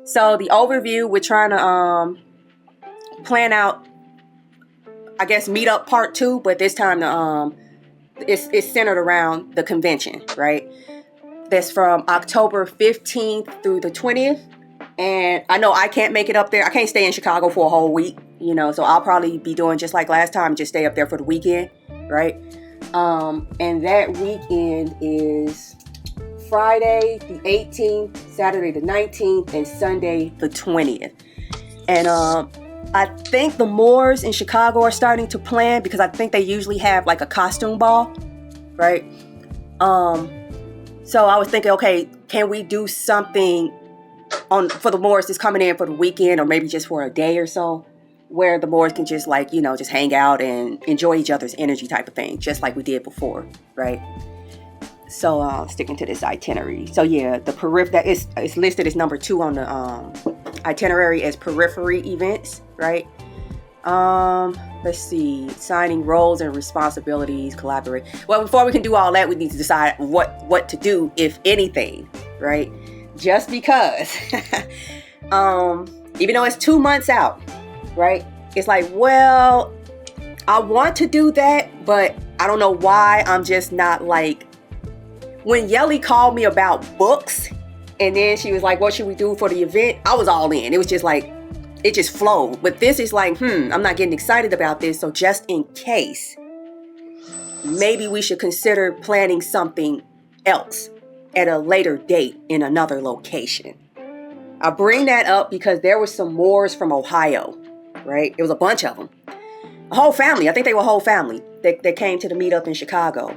So the overview, we're trying to plan out, I guess, meetup part 2, but this time it's centered around the convention, right? That's from October 15th through the 20th. And I know I can't make it up there. I can't stay in Chicago for a whole week, so I'll probably be doing just like last time, just stay up there for the weekend, right? And that weekend is Friday the 18th, Saturday the 19th, and Sunday the 20th. And I think the Moors in Chicago are starting to plan, because I think they usually have like a costume ball, right? So I was thinking, okay, can we do something for the Moors that's coming in for the weekend, or maybe just for a day or so, where the Moors can just like, just hang out and enjoy each other's energy type of thing, just like we did before, right? So sticking to this itinerary. So yeah, the that is listed as number 2 on the itinerary as periphery events, right? Let's see, signing roles and responsibilities, collaborate. Well, before we can do all that, we need to decide what to do, if anything, right? Just because, even though it's 2 months out, right? It's like, well, I want to do that, but I don't know why I'm just not like, when Yelly called me about books, and then she was like, what should we do for the event? I was all in. It was just like, it just flowed. But this is like, I'm not getting excited about this. So just in case, maybe we should consider planning something else at a later date in another location. I bring that up because there were some Moors from Ohio, right? It was a bunch of them. A whole family. I think they were a whole family that came to the meetup in Chicago.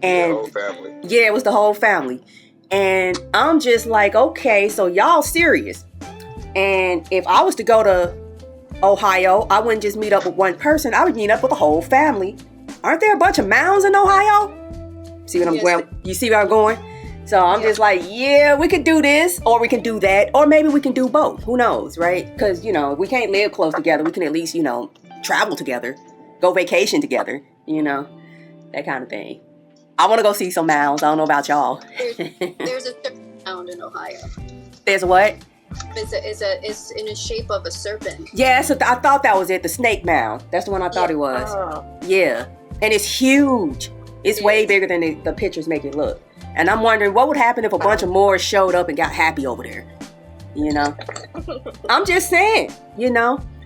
And the whole family. Yeah, it was the whole family. And I'm just like, okay, so y'all serious. And if I was to go to Ohio, I wouldn't just meet up with one person. I would meet up with the whole family. Aren't there a bunch of Mounds in Ohio? See what I'm going? You see where I'm going? So I'm just like, yeah, we could do this, or we can do that, or maybe we can do both. Who knows, right? Because, we can't live close together. We can at least, travel together, go vacation together, that kind of thing. I want to go see some Mounds. I don't know about y'all. There's a mound in Ohio. There's what? It's in the shape of a serpent. Yeah, so I thought that was it. The snake mound. That's the one I thought it was. Oh. Yeah, and it's huge. It's way bigger than the pictures make it look. And I'm wondering what would happen if a bunch of Moors showed up and got happy over there. I'm just saying.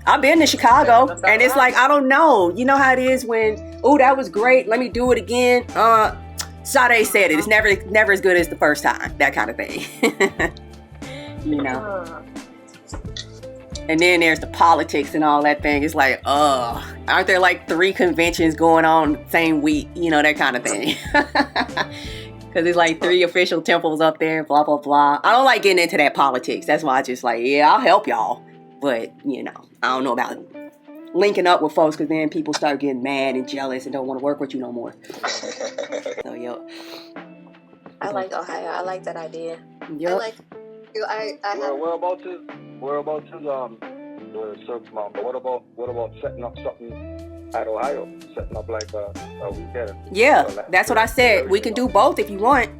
I've been to Chicago, and it's like, I don't know. You know how it is when, oh, that was great, let me do it again. Sade said it. It's never as good as the first time. That kind of thing. And then there's the politics and all that thing. It's like, aren't there like 3 conventions going on same week? That kind of thing. Because it's like 3 official temples up there, blah, blah, blah. I don't like getting into that politics. That's why I just like, yeah, I'll help y'all. But, I don't know about linking up with folks, because then people start getting mad and jealous and don't want to work with you no more. So, yo. I like Ohio. I like that idea. Yep. We're about to the Surf Mountain, but what about setting up something at Ohio? Setting up like a weekend? Yeah, that's what I said. We can do both if you want.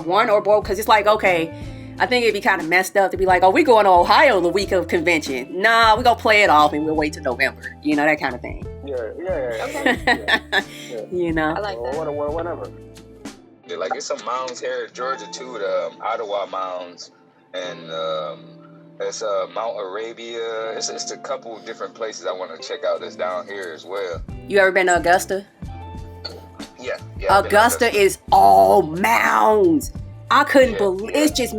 One or both, because it's like, okay, I think it'd be kind of messed up to be like, oh, we going to Ohio the week of convention. Nah, we gonna play it off and we'll wait till November. That kind of thing. Yeah. Okay. I like that. Whatever. Yeah, like it's some mounds here in Georgia too, the Ottawa Mounds, and it's Mount Arabia. It's a couple different places I want to check out that's down here as well. You ever been to Augusta? Yeah. Augusta is all mounds. I couldn't believe it's just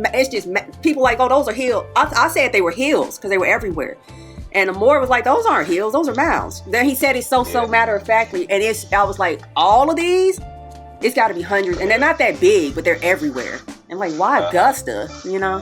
people like, oh, those are hills. I said they were hills because they were everywhere. And the Moor was like, those aren't hills, those are mounds. Then he said it so matter of factly, and I was like, all of these, it's got to be hundreds, and they're not that big, but they're everywhere. And like, why Augusta? So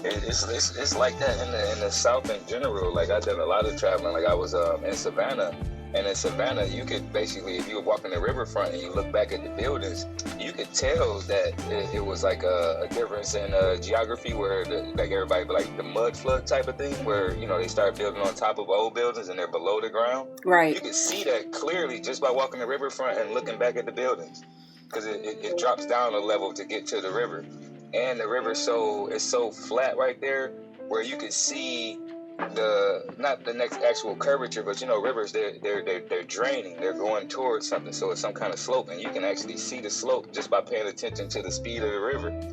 it's like that in the South in general. Like I did a lot of traveling. Like I was in Savannah. And in Savannah, you could basically, if you were walking the riverfront and you look back at the buildings, you could tell that it was like a difference in geography where like everybody, like the mud flood type of thing, where, they start building on top of old buildings and they're below the ground. Right. You could see that clearly just by walking the riverfront and looking back at the buildings, because it drops down a level to get to the river. And the river is so flat right there where you could see not the next actual curvature, but rivers they're draining, they're going towards something, so it's some kind of slope, and you can actually see the slope just by paying attention to the speed of the river.